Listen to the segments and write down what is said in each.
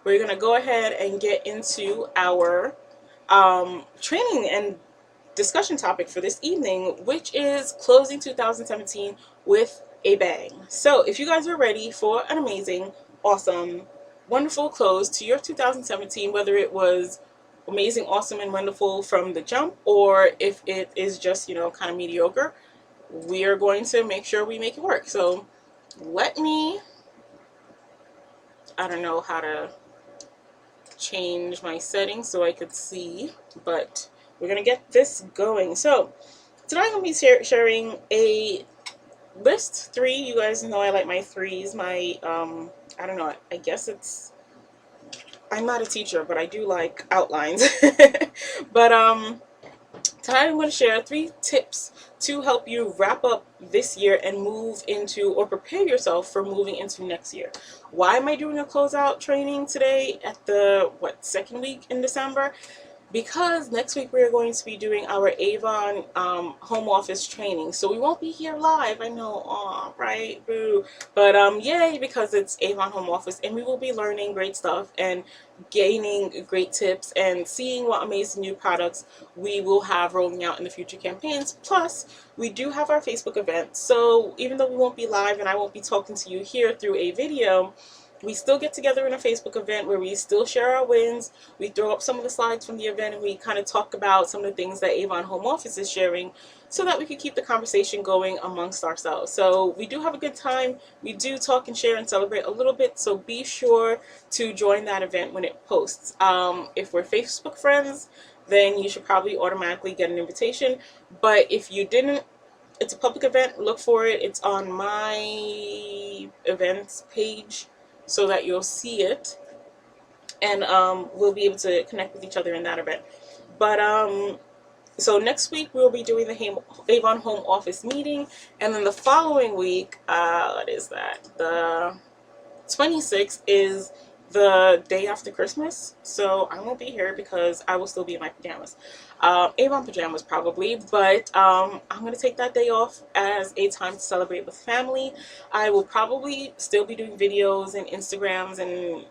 we're going to go ahead and get into our training and discussion topic for this evening, which is closing 2017 with a bang. So, if you guys are ready for an amazing, awesome, wonderful close to your 2017, whether it was amazing, awesome, and wonderful from the jump, or if it is just, kind of mediocre, we are going to make sure we make it work. So, let me, I don't know how to change my settings so I could see, but we're gonna get this going. So tonight I'm gonna be sharing a list three. You guys know I like my threes. My I don't know. I guess I'm not a teacher, but I do like outlines. But tonight I'm going to share 3 tips to help you wrap up this year and move into, or prepare yourself for moving into next year. Why am I doing a closeout training today at the, second week in December? Because next week we are going to be doing our Avon home office training. So we won't be here live, I know, aw, right, boo. But yay, because it's Avon home office, and we will be learning great stuff and gaining great tips and seeing what amazing new products we will have rolling out in the future campaigns. Plus, we do have our Facebook event. So even though we won't be live and I won't be talking to you here through a video, we still get together in a Facebook event where we still share our wins. We throw up some of the slides from the event, and we kind of talk about some of the things that Avon Home Office is sharing so that we can keep the conversation going amongst ourselves. So we do have a good time. We do talk and share and celebrate a little bit, so be sure to join that event when it posts. If we're Facebook friends, then you should probably automatically get an invitation. But if you didn't, it's a public event. Look for it. It's on my events page, so that you'll see it, and we'll be able to connect with each other in that event. But so next week we'll be doing the Avon home office meeting, and then the following week, what is that? The 26th is the day after Christmas, so I won't be here because I will still be in my pajamas. Avon pajamas probably, but I'm going to take that day off as a time to celebrate with family. I will probably still be doing videos and Instagrams and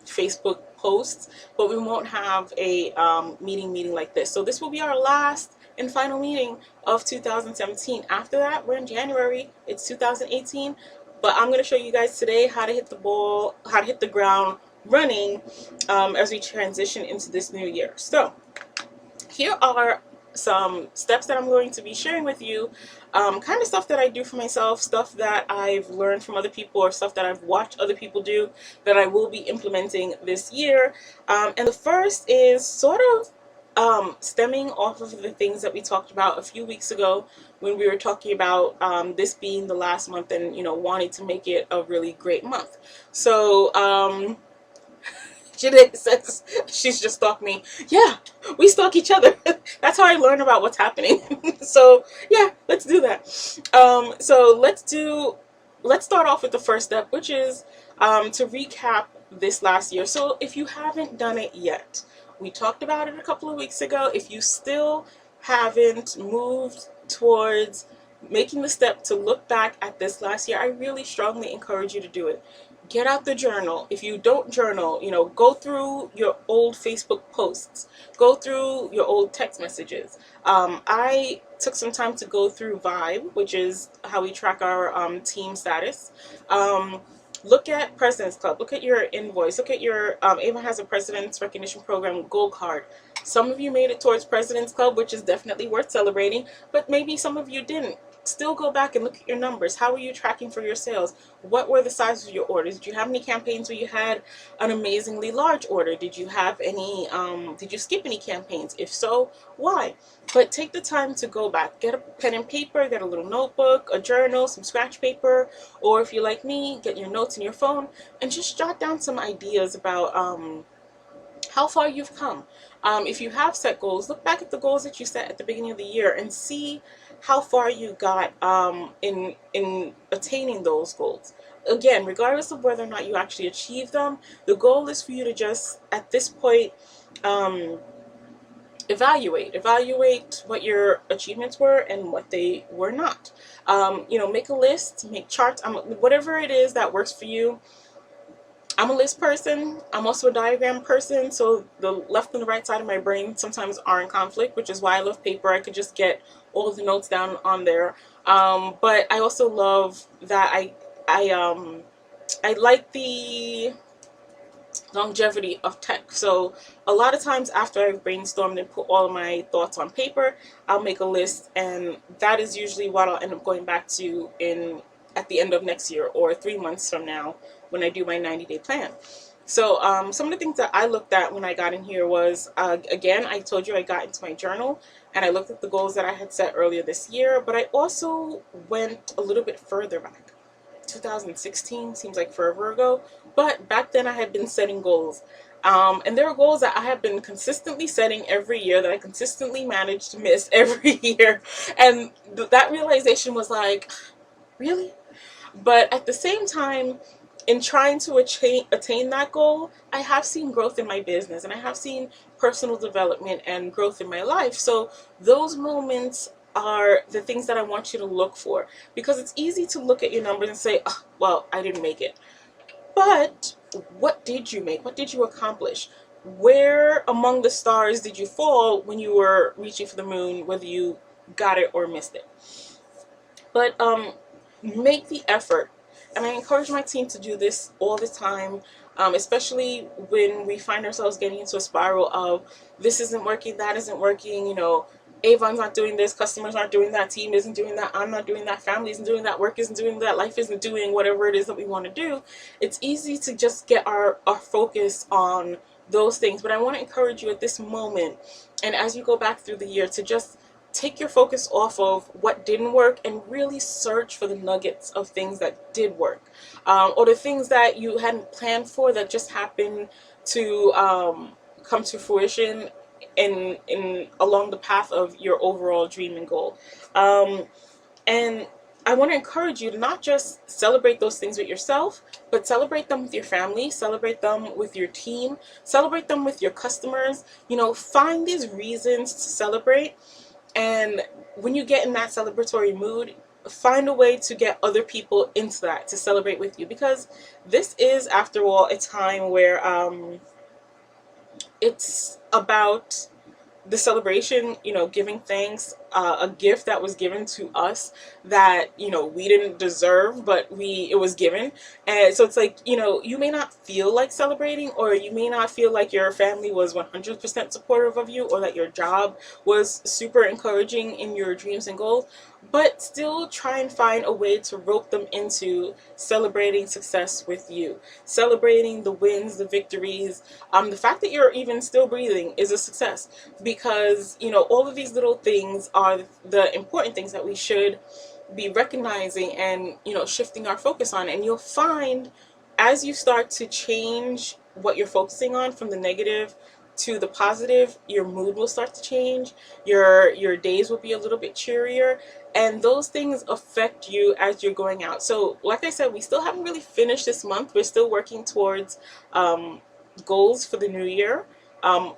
Facebook posts, but we won't have a meeting like this. So this will be our last and final meeting of 2017. After that, we're in January. It's 2018. But I'm going to show you guys today how to hit the ground running as we transition into this new year. So here are some steps that I'm going to be sharing with you, kind of stuff that I do for myself, stuff that I've learned from other people, or stuff that I've watched other people do that I will be implementing this year. And the first is sort of stemming off of the things that we talked about a few weeks ago when we were talking about this being the last month, and wanting to make it a really great month. So Janae says she's just stalked me. Yeah, we stalk each other. That's how I learn about what's happening. So yeah, let's do that. So let's start off with the first step, which is to recap this last year. So if you haven't done it yet, we talked about it a couple of weeks ago. If you still haven't moved towards making the step to look back at this last year, I really strongly encourage you to do it. Get out the journal. If you don't journal, go through your old Facebook posts, go through your old text messages. I took some time to go through Vibe, which is how we track our team status. Look at President's Club. Look at your invoice. Look at your Avon has a President's Recognition Program Gold Card. Some of you made it towards President's Club, which is definitely worth celebrating, but maybe some of you didn't. Still go back and look at your numbers. How are you tracking for your sales? What were the sizes of your orders? Did you have any campaigns where you had an amazingly large order? Did you have any, did you skip any campaigns? If so, why? But take the time to go back. Get a pen and paper, get a little notebook, a journal, some scratch paper, or if you're like me, get your notes in your phone and just jot down some ideas about how far you've come. If you have set goals, look back at the goals that you set at the beginning of the year and see how far you got in attaining those goals. Again, regardless of whether or not you actually achieve them, the goal is for you to just, at this point, evaluate what your achievements were and what they were not. Make a list, make charts, whatever it is that works for you. I'm a list person. I'm also a diagram person. So the left and the right side of my brain sometimes are in conflict, which is why I love paper. I could just get all the notes down on there. But I also love that I like the longevity of tech. So a lot of times after I've brainstormed and put all of my thoughts on paper, I'll make a list, and that is usually what I'll end up going back to in at the end of next year or 3 months from now when I do my 90-day plan. So some of the things that I looked at when I got in here was, again, I told you I got into my journal and I looked at the goals that I had set earlier this year, but I also went a little bit further back. 2016 seems like forever ago, but back then I had been setting goals. And there are goals that I have been consistently setting every year that I consistently managed to miss every year. And that realization was like, really? But at the same time, in trying to attain that goal, I have seen growth in my business and I have seen personal development and growth in my life. So those moments are the things that I want you to look for, because it's easy to look at your numbers and say, oh, well, I didn't make it. But what did you make? What did you accomplish? Where among the stars did you fall when you were reaching for the moon, whether you got it or missed it? But make the effort. And I encourage my team to do this all the time, especially when we find ourselves getting into a spiral of this isn't working, that isn't working, you know, Avon's not doing this, customers aren't doing that, team isn't doing that, I'm not doing that, family isn't doing that, work isn't doing that, life isn't doing whatever it is that we want to do. It's easy to just get our focus on those things. But I want to encourage you at this moment, and as you go back through the year, to just take your focus off of what didn't work and really search for the nuggets of things that did work, or the things that you hadn't planned for that just happened to come to fruition in along the path of your overall dream and goal. And I want to encourage you to not just celebrate those things with yourself, but celebrate them with your family, celebrate them with your team, celebrate them with your customers. You know, find these reasons to celebrate. And when you get in that celebratory mood, find a way to get other people into that, to celebrate with you. Because this is, after all, a time where it's about the celebration, you know, giving thanks, a gift that was given to us that, you know, we didn't deserve, but it was given. And so it's like, you know, you may not feel like celebrating, or you may not feel like your family was 100% supportive of you, or that your job was super encouraging in your dreams and goals, but still try and find a way to rope them into celebrating success with you, celebrating the wins, the victories. The fact that you're even still breathing is a success, because, you know, all of these little things are the important things that we should be recognizing and, you know, shifting our focus on. And you'll find, as you start to change what you're focusing on from the negative to the positive, your mood will start to change, your days will be a little bit cheerier, and those things affect you as you're going out. So like I said, we still haven't really finished this month. We're still working towards goals for the new year,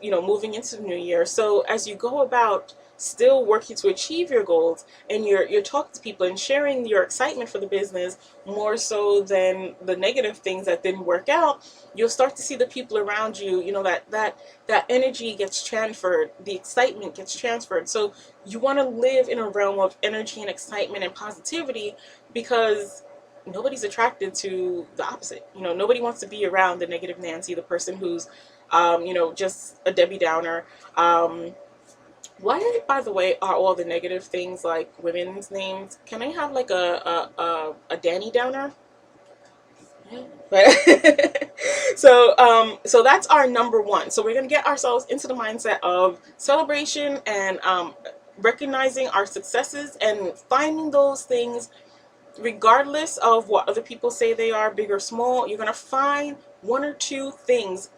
you know, moving into the new year. So as you go about still working to achieve your goals, and you're talking to people and sharing your excitement for the business more so than the negative things that didn't work out, you'll start to see the people around you, you know, that energy gets transferred, the excitement gets transferred. So you want to live in a realm of energy and excitement and positivity, because nobody's attracted to the opposite. You know, nobody wants to be around the negative Nancy, the person who's you know, just a Debbie Downer. Why, by the way, are all the negative things like women's names? Can I have like a Danny Downer? But so that's our number one. So we're gonna get ourselves into the mindset of celebration and recognizing our successes and finding those things, regardless of what other people say they are, big or small. You're gonna find one or two things,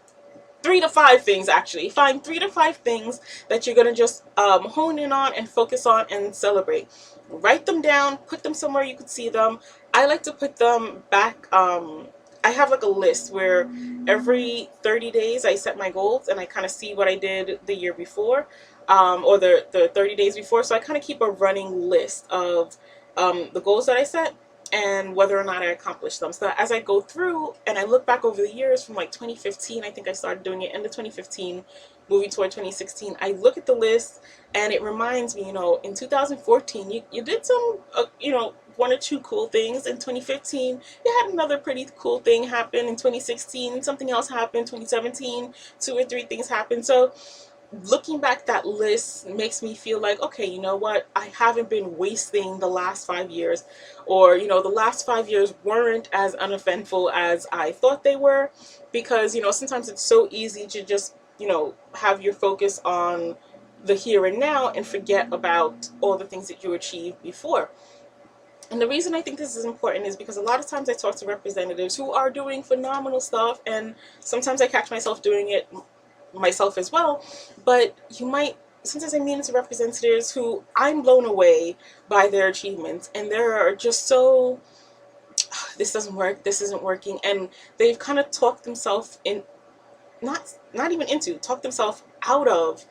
3 to 5 things actually. Find 3 to 5 things that you're going to just hone in on and focus on and celebrate. Write them down, put them somewhere you could see them. I like to put them back. I have like a list where every 30 days I set my goals and I kind of see what I did the year before, or the 30 days before. So I kind of keep a running list of the goals that I set, and whether or not I accomplished them. So as I go through and I look back over the years from like 2015, I think I started doing it end of 2015, moving toward 2016, I look at the list and it reminds me, in 2014, you did some, one or two cool things. In 2015, you had another pretty cool thing happen. In 2016, something else happened. 2017, two or three things happened. So looking back, that list makes me feel like, okay, you know what, I haven't been wasting the last 5 years, or the last 5 years weren't as uneventful as I thought they were, because sometimes it's so easy to just have your focus on the here and now and forget about all the things that you achieved before. And the reason I think this is important is because a lot of times I talk to representatives who are doing phenomenal stuff, and sometimes I catch myself doing it myself as well. But sometimes I meet into representatives who I'm blown away by their achievements, and they're just so, this doesn't work, this isn't working, and they've kind of talked themselves in, not even into, talked themselves out of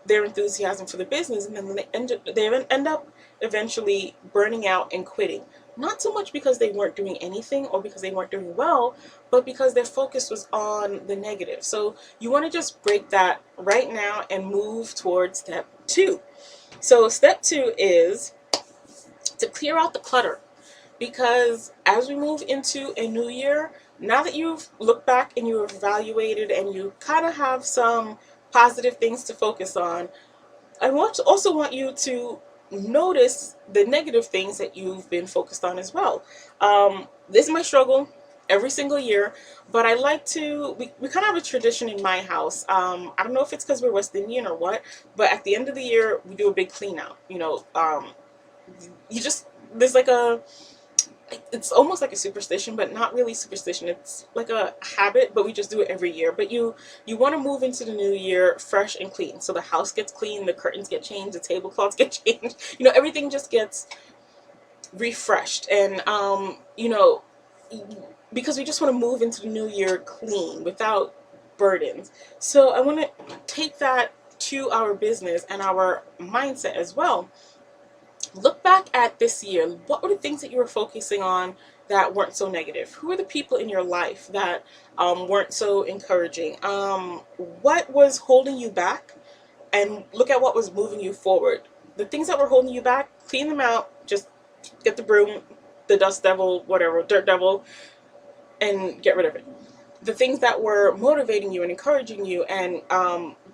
their enthusiasm for the business, and then they end up eventually burning out and quitting. Not so much because they weren't doing anything or because they weren't doing well, but because their focus was on the negative. So you want to just break that right now and move towards step 2. So step 2 is to clear out the clutter, because as we move into a new year, now that you've looked back and you've evaluated and you kind of have some positive things to focus on, I also want you to notice the negative things that you've been focused on as well. This is my struggle every single year, but I like to, we kind of have a tradition in my house. I don't know if it's because we're West Indian or what, but at the end of the year, we do a big clean out. There's like it's almost like a superstition, but not really superstition. It's like a habit, but we just do it every year. But you want to move into the new year fresh and clean. So the house gets clean, the curtains get changed, the tablecloths get changed. Everything just gets refreshed. And because we just want to move into the new year clean without burdens. So I want to take that to our business and our mindset as well. Look back at this year. What were the things that you were focusing on that weren't so negative? Who are the people in your life that weren't so encouraging? What was holding you back? And look at what was moving you forward. The things that were holding you back, clean them out. Just get the broom, the dust devil, whatever, dirt devil, and get rid of it. The things that were motivating you and encouraging you and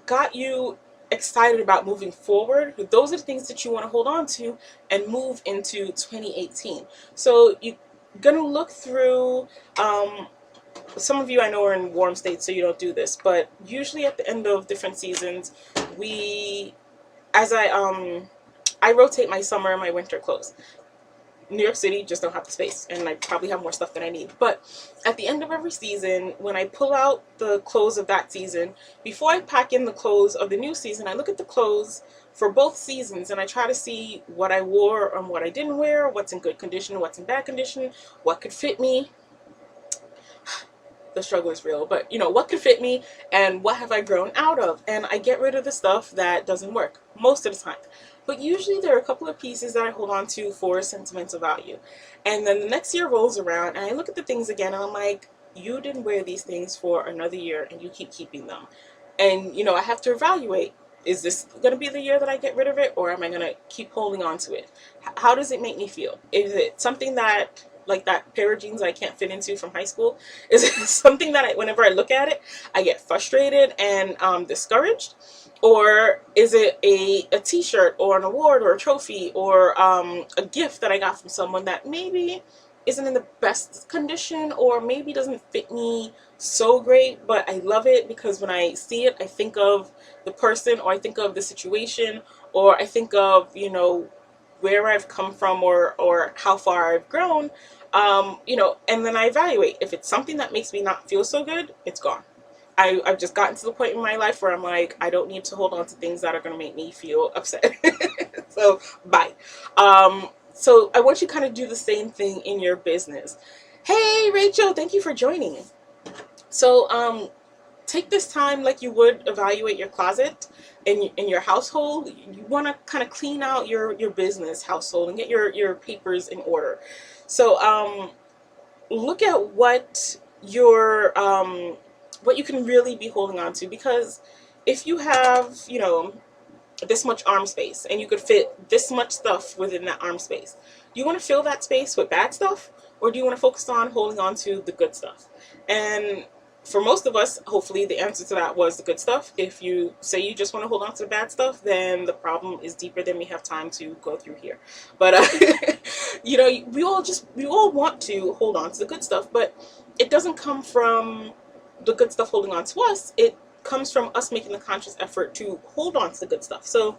got you excited about moving forward, those are the things that you want to hold on to and move into 2018. So you're going to look through, some of you I know are in warm states, so you don't do this, but usually at the end of different seasons, I rotate my summer and my winter clothes. New York City just don't have the space, and I probably have more stuff than I need. But at the end of every season, when I pull out the clothes of that season, before I pack in the clothes of the new season, I look at the clothes for both seasons and I try to see what I wore and what I didn't wear, what's in good condition, what's in bad condition, what could fit me. The struggle is real, but what could fit me and what have I grown out of, and I get rid of the stuff that doesn't work most of the time. But usually there are a couple of pieces that I hold on to for sentimental value. And then the next year rolls around and I look at the things again and I'm like, you didn't wear these things for another year and you keep keeping them. And I have to evaluate, is this going to be the year that I get rid of it, or am I going to keep holding on to it? How does it make me feel? Is it something that, like that pair of jeans I can't fit into from high school, is it something that whenever I look at it, I get frustrated and discouraged? Or is it a t-shirt or an award or a trophy or a gift that I got from someone that maybe isn't in the best condition or maybe doesn't fit me so great, but I love it because when I see it, I think of the person, or I think of the situation, or I think of, where I've come from or how far I've grown, and then I evaluate. If it's something that makes me not feel so good, it's gone. I've just gotten to the point in my life where I'm like, I don't need to hold on to things that are going to make me feel upset. So, bye. So I want you to kind of do the same thing in your business. Hey, Rachel, thank you for joining. So, take this time like you would evaluate your closet. in your household, you want to kind of clean out your business household and get your papers in order. So look at what you can really be holding on to, because if you have, this much arm space and you could fit this much stuff within that arm space, do you want to fill that space with bad stuff, or do you want to focus on holding on to the good stuff? And for most of us, hopefully the answer to that was the good stuff. If you say you just want to hold on to the bad stuff, then the problem is deeper than we have time to go through here. But we all want to hold on to the good stuff, but it doesn't come from the good stuff holding on to us. It comes from us making the conscious effort to hold on to the good stuff. So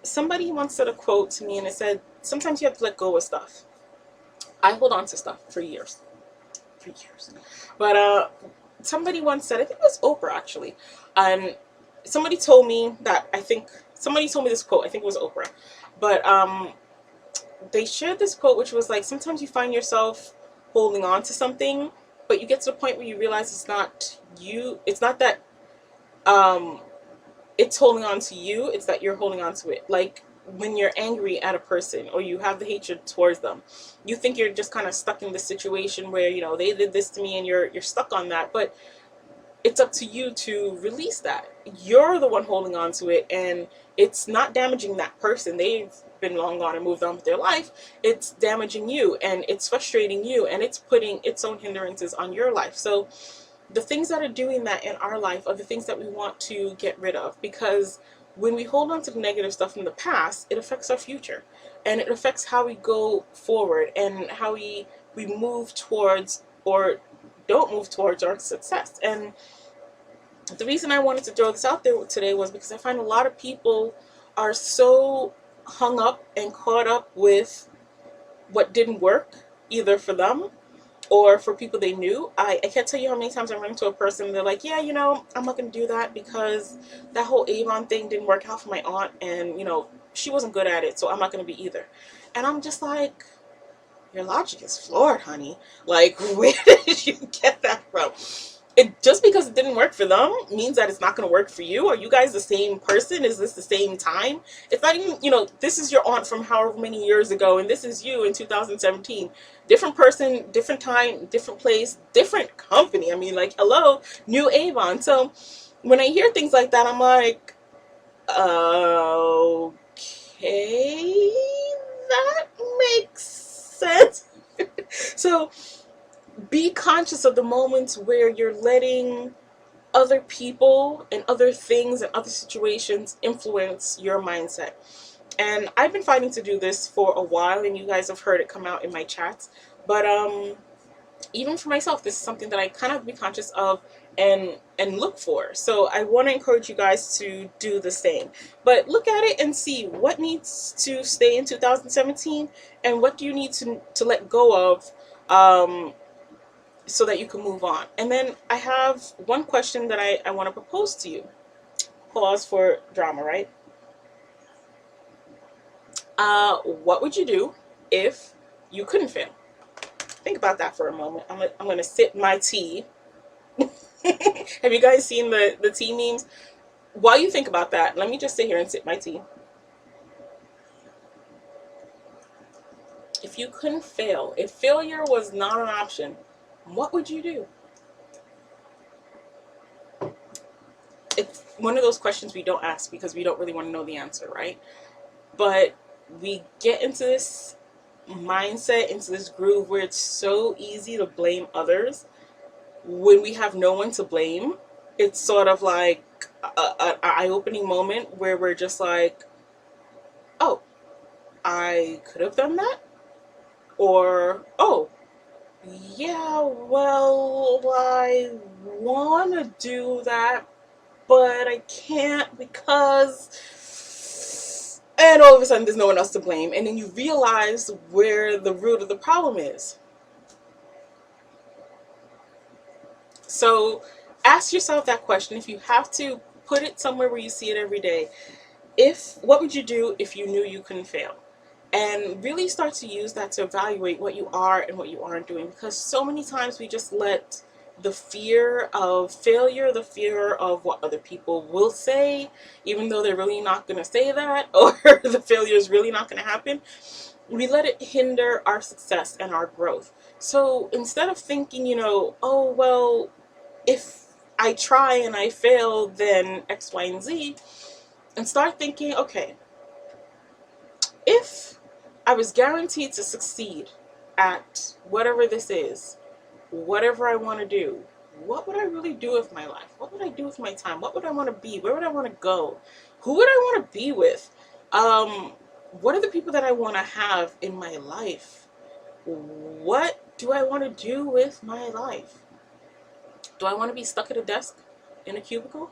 somebody once said a quote to me, and it said, sometimes you have to let go of stuff. I hold on to stuff for years. But somebody once said, I think it was Oprah actually, and somebody told me this quote, I think it was Oprah, but they shared this quote, which was like, sometimes you find yourself holding on to something, but you get to the point where you realize it's not you, it's not that it's holding on to you, it's that you're holding on to it. Like when you're angry at a person or you have the hatred towards them, you think you're just kind of stuck in this situation where, they did this to me, and you're stuck on that. But it's up to you to release that. You're the one holding on to it, and it's not damaging that person. They've been long gone and moved on with their life. It's damaging you, and it's frustrating you, and it's putting its own hindrances on your life. So the things that are doing that in our life are the things that we want to get rid of, because when we hold on to the negative stuff from the past, it affects our future, and it affects how we go forward and how we move towards or don't move towards our success. And the reason I wanted to throw this out there today was because I find a lot of people are so hung up and caught up with what didn't work, either for them or for people they knew. I can't tell you how many times I run into a person and they're like, yeah, I'm not going to do that because that whole Avon thing didn't work out for my aunt, and, she wasn't good at it, so I'm not going to be either. And I'm just like, your logic is flawed, honey. Like, where did you get that from? Just because it didn't work for them means that it's not going to work for you. Are you guys the same person? Is this the same time? It's not even, this is your aunt from however many years ago, and this is you in 2017. Different person, different time, different place, different company. I mean, like, hello, new Avon. So when I hear things like that, I'm like, okay, that makes sense. So be conscious of the moments where you're letting other people and other things and other situations influence your mindset. And I've been fighting to do this for a while, and you guys have heard it come out in my chats. But even for myself, this is something that I kind of be conscious of and look for. So I want to encourage you guys to do the same. But look at it and see what needs to stay in 2017 and what do you need to let go of, so that you can move on. And then I have one question that I want to propose to you. Pause for drama, right? What would you do if you couldn't fail? Think about that for a moment. I'm going to sip my tea. Have you guys seen the tea memes? While you think about that, let me just sit here and sip my tea. If you couldn't fail, if failure was not an option, what would you do? It's one of those questions we don't ask because we don't really want to know the answer, right? But we get into this mindset, into this groove where it's so easy to blame others when we have no one to blame. It's sort of like an eye-opening moment where we're just like, oh, I could have done that, or oh, yeah, well, I want to do that, but I can't because... And all of a sudden, there's no one else to blame. And then you realize where the root of the problem is. So ask yourself that question. If you have to, put it somewhere where you see it every day. What would you do if you knew you couldn't fail? And really start to use that to evaluate what you are and what you aren't doing. Because so many times we just let the fear of failure, the fear of what other people will say, even though they're really not going to say that, or the failure is really not going to happen, we let it hinder our success and our growth. So instead of thinking, oh, well, if I try and I fail, then X, Y, and Z, and start thinking, okay, if I was guaranteed to succeed at whatever this is, whatever I want to do, what would I really do with my life? What would I do with my time? What would I want to be? Where would I want to go? Who would I want to be with? What are the people that I want to have in my life? What do I want to do with my life? Do I want to be stuck at a desk in a cubicle?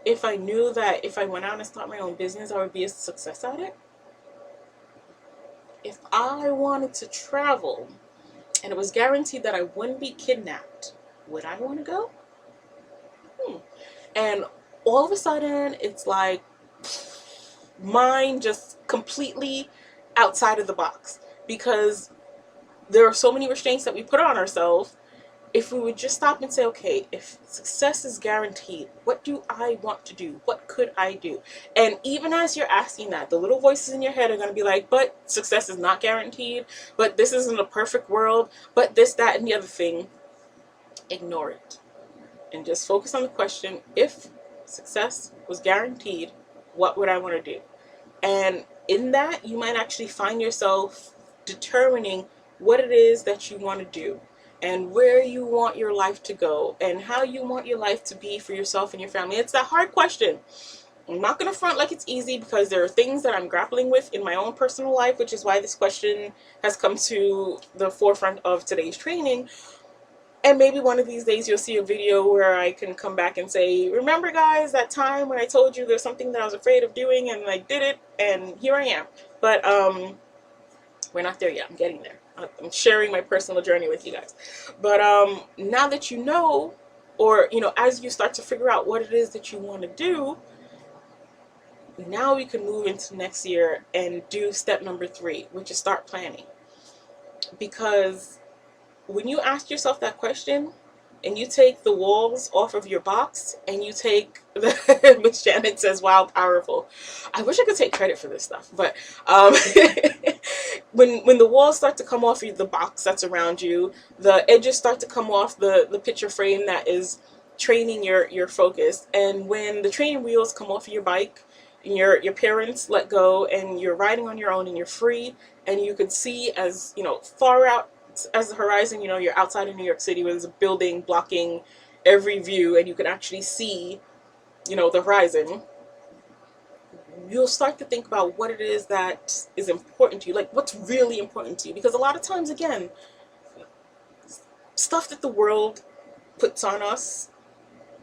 If I knew that if I went out and started my own business, I would be a success at it? If I wanted to travel and it was guaranteed that I wouldn't be kidnapped, would I want to go? And all of a sudden, it's like mind just completely outside of the box, because there are so many restraints that we put on ourselves. If we would just stop and say, okay, if success is guaranteed, what do I want to do? What could I do? And even as you're asking that, the little voices in your head are going to be like, but success is not guaranteed, but this isn't a perfect world, but this, that, and the other thing. Ignore it and just focus on the question, if success was guaranteed, what would I want to do? And in that, you might actually find yourself determining what it is that you want to do, and where you want your life to go, and how you want your life to be for yourself and your family. It's that hard question. I'm not going to front like it's easy, because there are things that I'm grappling with in my own personal life, which is why this question has come to the forefront of today's training. And maybe one of these days you'll see a video where I can come back and say, remember guys, that time when I told you there's something that I was afraid of doing and I did it, and here I am. But we're not there yet. I'm getting there. I'm sharing my personal journey with you guys. But now that you know, or as you start to figure out what it is that you want to do, now we can move into next year and do step number 3, which is start planning. Because when you ask yourself that question and you take the walls off of your box and you take the, which Janet says, wow, powerful. I wish I could take credit for this stuff, but when the walls start to come off the box that's around you, the edges start to come off the picture frame that is training your focus, and when the training wheels come off of your bike and your parents let go and you're riding on your own and you're free, and you can see as far out as the horizon, you're outside of New York City where there's a building blocking every view and you can actually see, the horizon. You'll start to think about what it is that is important to you, like what's really important to you. Because a lot of times, again, stuff that the world puts on us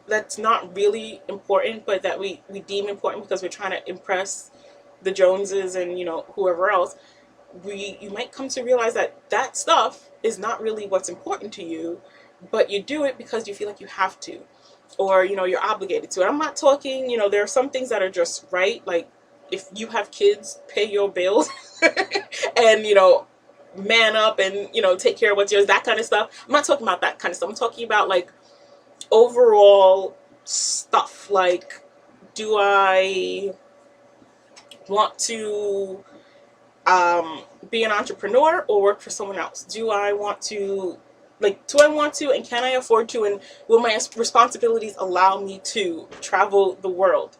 that's not really important, but that we deem important because we're trying to impress the Joneses and whoever else, you might come to realize that stuff is not really what's important to you, but you do it because you feel like you have to, or you're obligated to. And I'm not talking, there are some things that are just right, like if you have kids, pay your bills and man up and take care of what's yours, that kind of stuff. I'm not talking about that kind of stuff. I'm talking about like overall stuff, like, do I want to be an entrepreneur or work for someone else? Do I want to, and can I afford to, and will my responsibilities allow me to travel the world?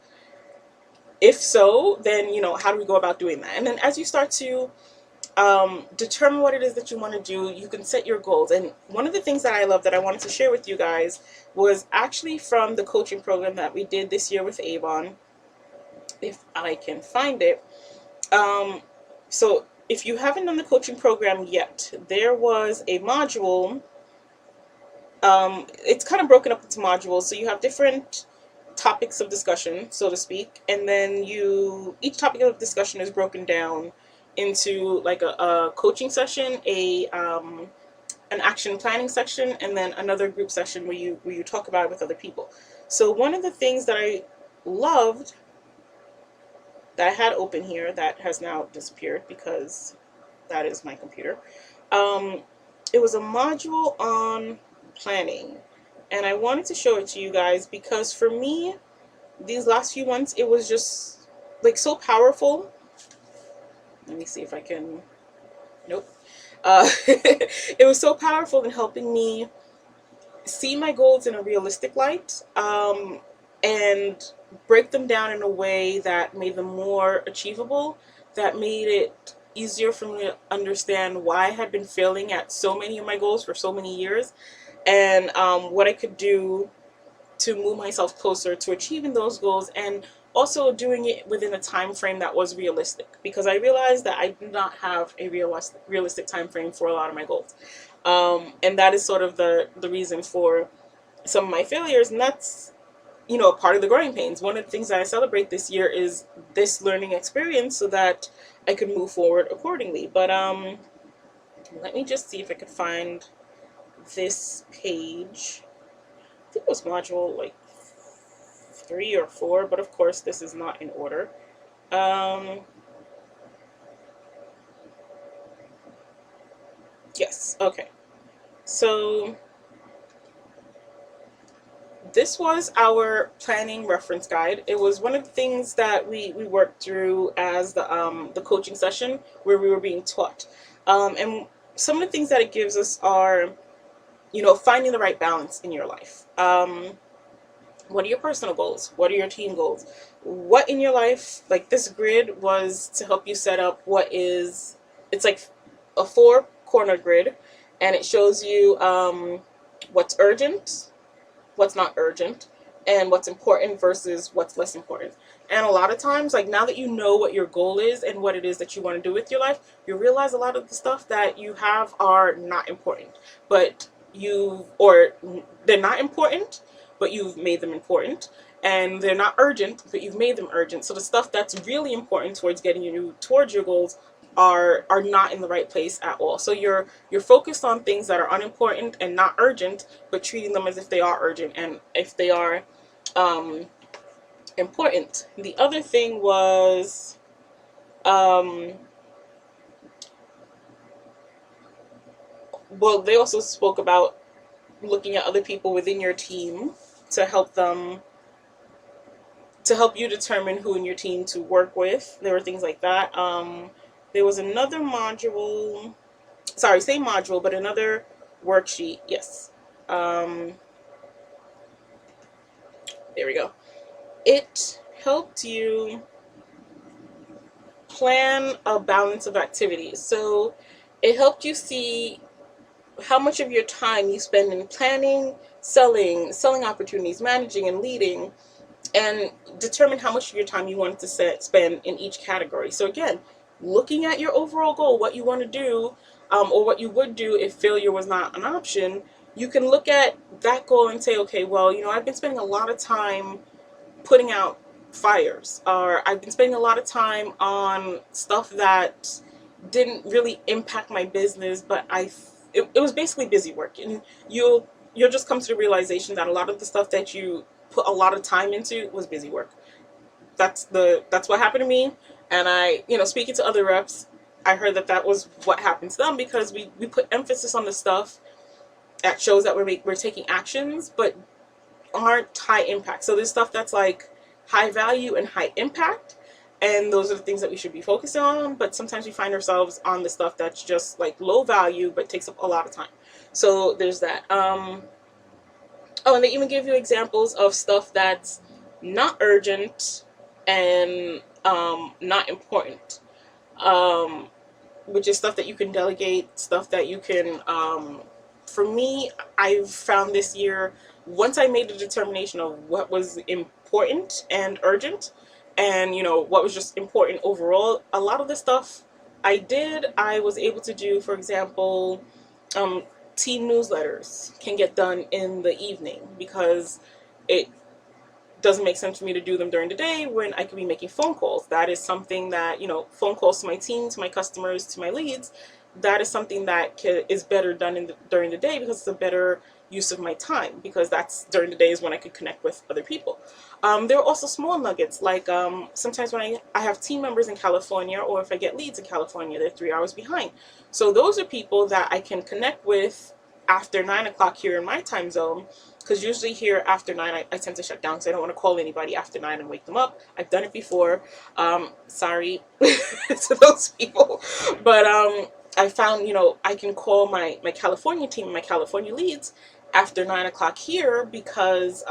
If so, then how do we go about doing that? And then as you start to determine what it is that you want to do, you can set your goals. And one of the things that I love that I wanted to share with you guys was actually from the coaching program that we did this year with Avon, if I can find it. So if you haven't done the coaching program yet, there was a module. It's kind of broken up into modules, so you have different topics of discussion, so to speak, and then each topic of discussion is broken down into like a coaching session, an action planning section, and then another group session where you talk about it with other people. So one of the things that I loved that I had open here that has now disappeared because that is my computer. It was a module on planning. And I wanted to show it to you guys because for me, these last few months, it was just like so powerful. Let me see if I can, nope. It was so powerful in helping me see my goals in a realistic light, and break them down in a way that made them more achievable, that made it easier for me to understand why I had been failing at so many of my goals for so many years, and what I could do to move myself closer to achieving those goals, and also doing it within a time frame that was realistic, because I realized that I do not have a realistic time frame for a lot of my goals, and that is sort of the reason for some of my failures, and that's, you know, part of the growing pains. One of the things that I celebrate this year is this learning experience so that I could move forward accordingly. But let me just see if I could find this page. I think it was module like 3 or 4, but of course this is not in order. Yes, okay. So this was our planning reference guide. It was one of the things that we worked through as the coaching session where we were being taught. And some of the things that it gives us are, you know, finding the right balance in your life. What are your personal goals? What are your team goals? What in your life, like this grid was to help you set up what is, it's like a 4-corner grid, and it shows you what's urgent, what's not urgent, and what's important versus what's less important. And a lot of times, like now that you know what your goal is and what it is that you want to do with your life, you realize a lot of the stuff that you have are not important, but or they're not important, but you've made them important, and they're not urgent, but you've made them urgent. So the stuff that's really important towards getting you towards your goals are not in the right place at all. So you're focused on things that are unimportant and not urgent, but treating them as if they are urgent and if they are important. The other thing was well, they also spoke about looking at other people within your team to help you determine who in your team to work with. There were things like that. There was another module, sorry, same module, but another worksheet. Yes. There we go. It helped you plan a balance of activities. So it helped you see how much of your time you spend in planning, selling opportunities, managing and leading, and determine how much of your time you wanted to spend in each category. So again, looking at your overall goal, what you want to do, or what you would do if failure was not an option, you can look at that goal and say, okay, well, you know, I've been spending a lot of time putting out fires, or I've been spending a lot of time on stuff that didn't really impact my business, but it was basically busy work, and you'll just come to the realization that a lot of the stuff that you put a lot of time into was busy work. That's what happened to me, and I, you know, speaking to other reps, I heard that was what happened to them, because we put emphasis on the stuff that shows that we're taking actions, but aren't high impact. So there's stuff that's like high value and high impact, and those are the things that we should be focusing on, but sometimes we find ourselves on the stuff that's just like low value but takes up a lot of time. So there's that. Oh, and they even give you examples of stuff that's not urgent and not important, which is stuff that you can delegate, stuff that you can, for me, I've found this year, once I made the determination of what was important and urgent, and, you know, what was just important overall, a lot of the stuff I was able to do. For example, team newsletters can get done in the evening, because it doesn't make sense for me to do them during the day when I could be making phone calls. That is something that, you know, phone calls to my team, to my customers, to my leads, that is something that is better done during the day, because it's a better use of my time, because that's during the days when I could connect with other people. There are also small nuggets, like sometimes when I have team members in California, or if I get leads in California, they're 3 hours behind. So those are people that I can connect with after 9 o'clock here in my time zone, because usually here after 9 I tend to shut down because I don't want to call anybody after 9 and wake them up. I've done it before. Sorry to those people. But I found, you know, I can call my California team, my California leads after 9 o'clock here because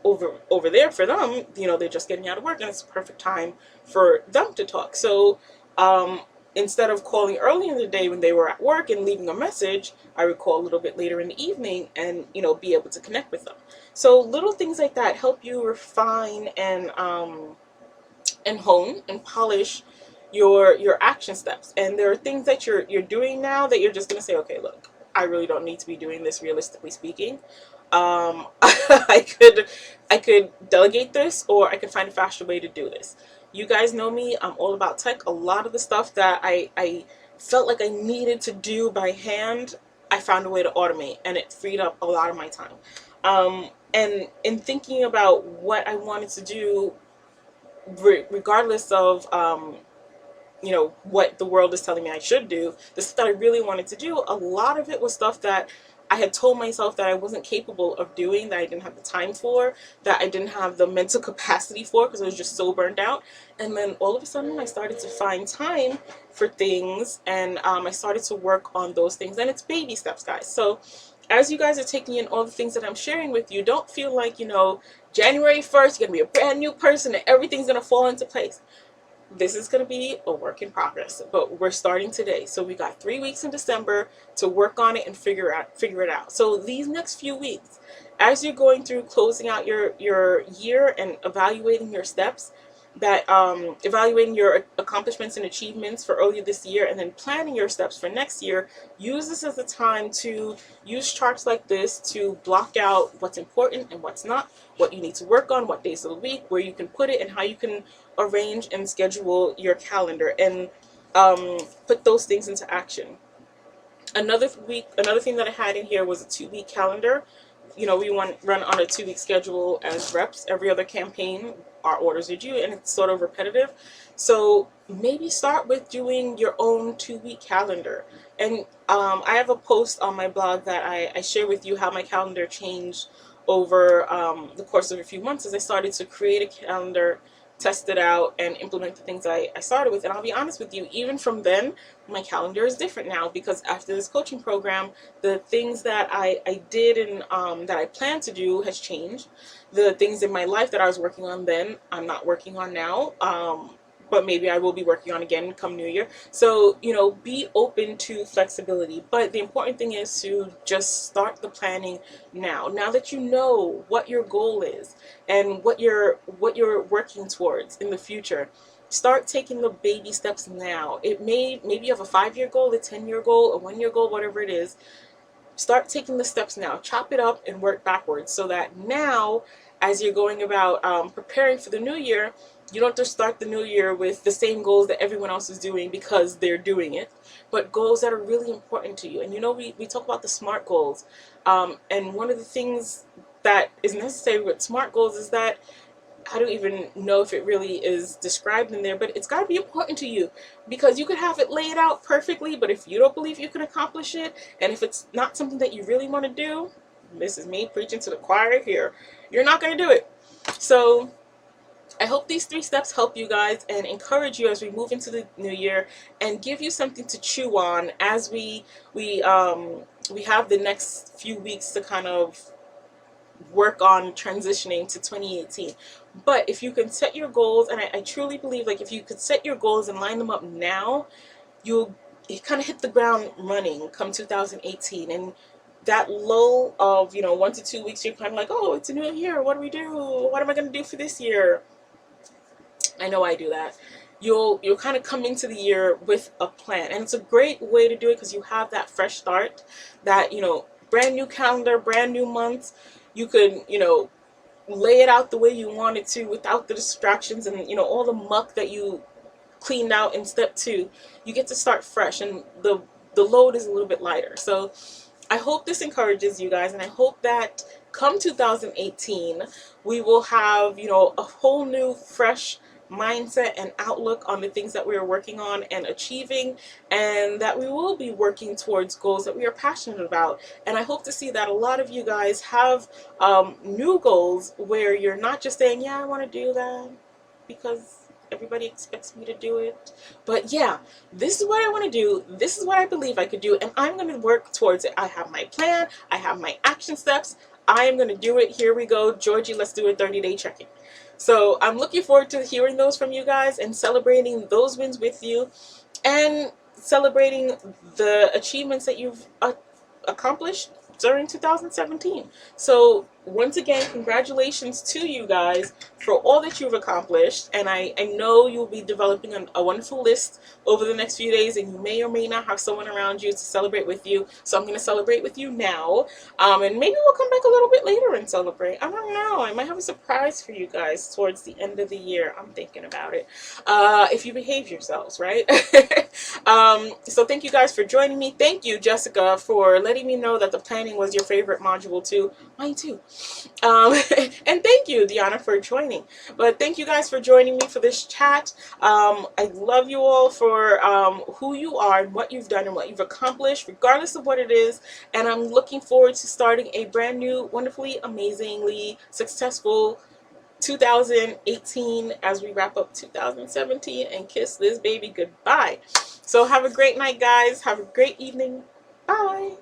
over there for them, you know, they're just getting out of work and it's the perfect time for them to talk. So instead of calling early in the day when they were at work and leaving a message, I would call a little bit later in the evening and, you know, be able to connect with them. So little things like that help you refine and hone and polish your action steps. And there are things that you're doing now that you're just gonna say, okay, look, I really don't need to be doing this, realistically speaking. I could delegate this, or I could find a faster way to do this. You guys know me, I'm all about tech. A lot of the stuff that I felt like I needed to do by hand, I found a way to automate, and it freed up a lot of my time. And in thinking about what I wanted to do, regardless of you know, what the world is telling me I should do, the stuff that I really wanted to do, a lot of it was stuff that I had told myself that I wasn't capable of doing, that I didn't have the time for, that I didn't have the mental capacity for, because I was just so burnt out. And then all of a sudden I started to find time for things, and I started to work on those things. And it's baby steps, guys. So as you guys are taking in all the things that I'm sharing with you, don't feel like, you know, January 1st, you're going to be a brand new person and everything's going to fall into place. This is going to be a work in progress, but we're starting today. So we got 3 weeks in December to work on it and figure it out. So these next few weeks, as you're going through closing out your year and evaluating your steps, that evaluating your accomplishments and achievements for earlier this year, and then planning your steps for next year, use this as a time to use charts like this to block out what's important and what's not, what you need to work on, what days of the week, where you can put it, and how you can arrange and schedule your calendar, and put those things into action. Another thing that I had in here was a 2-week calendar. You know, we run on a 2-week schedule as reps. Every other campaign, our orders are due, and it's sort of repetitive. So maybe start with doing your own 2-week calendar. And I have a post on my blog that I share with you how my calendar changed over the course of a few months as I started to create a calendar, test it out, and implement the things I started with. And I'll be honest with you, even from then, my calendar is different now, because after this coaching program, the things that I did and that I plan to do has changed. The things in my life that I was working on then, I'm not working on now. But maybe I will be working on again come New Year. So, you know, be open to flexibility. But the important thing is to just start the planning now. Now that you know what your goal is and what you're working towards in the future, start taking the baby steps now. Maybe you have a 5-year goal, a 10-year goal, a 1-year goal, whatever it is. Start taking the steps now. Chop it up and work backwards, so that now, as you're going about preparing for the new year, you don't just start the new year with the same goals that everyone else is doing because they're doing it, but goals that are really important to you. And you know, we talk about the SMART goals. And one of the things that is necessary with SMART goals is that, I don't even know if it really is described in there, but it's got to be important to you, because you could have it laid out perfectly, but if you don't believe you can accomplish it, and if it's not something that you really want to do, this is me preaching to the choir here, you're not going to do it. So I hope these 3 steps help you guys and encourage you as we move into the new year, and give you something to chew on as we have the next few weeks to kind of work on transitioning to 2018. But if you can set your goals, and I truly believe, like, if you could set your goals and line them up now, you kind of hit the ground running come 2018. And that lull of, you know, 1 to 2 weeks, you're kind of like, oh, it's a new year, what do we do, what am I going to do for this year? I know I do that. You'll kind of come into the year with a plan, and it's a great way to do it because you have that fresh start, that, you know, brand new calendar, brand new month. You could, you know, lay it out the way you want it to without the distractions and, you know, all the muck that you cleaned out in step 2. You get to start fresh, and the load is a little bit lighter. So I hope this encourages you guys, and I hope that come 2018 we will have, you know, a whole new fresh mindset and outlook on the things that we are working on and achieving, and that we will be working towards goals that we are passionate about. And I hope to see that a lot of you guys have new goals where you're not just saying, yeah, I want to do that because everybody expects me to do it. But yeah, this is what I want to do. This is what I believe I could do, and I'm going to work towards it. I have my plan. I have my action steps. I am going to do it. Here we go. Georgie, let's do a 30-day check-in. So I'm looking forward to hearing those from you guys and celebrating those wins with you, and celebrating the achievements that you've accomplished during 2017. So once again, congratulations to you guys for all that you've accomplished, and I know you'll be developing a wonderful list over the next few days, and you may or may not have someone around you to celebrate with you. So I'm going to celebrate with you now, and maybe we'll come back a little bit later and celebrate. I don't know, I might have a surprise for you guys towards the end of the year. I'm thinking about it, if you behave yourselves, right? So thank you guys for joining me. Thank you, Jessica, for letting me know that the planning was your favorite module too. Mine too. And thank you, Deanna, for joining. But thank you guys for joining me for this chat. I love you all for who you are and what you've done and what you've accomplished, regardless of what it is. And I'm looking forward to starting a brand new, wonderfully, amazingly successful 2018 as we wrap up 2017 and kiss this baby goodbye. So have a great night, guys. Have a great evening. Bye.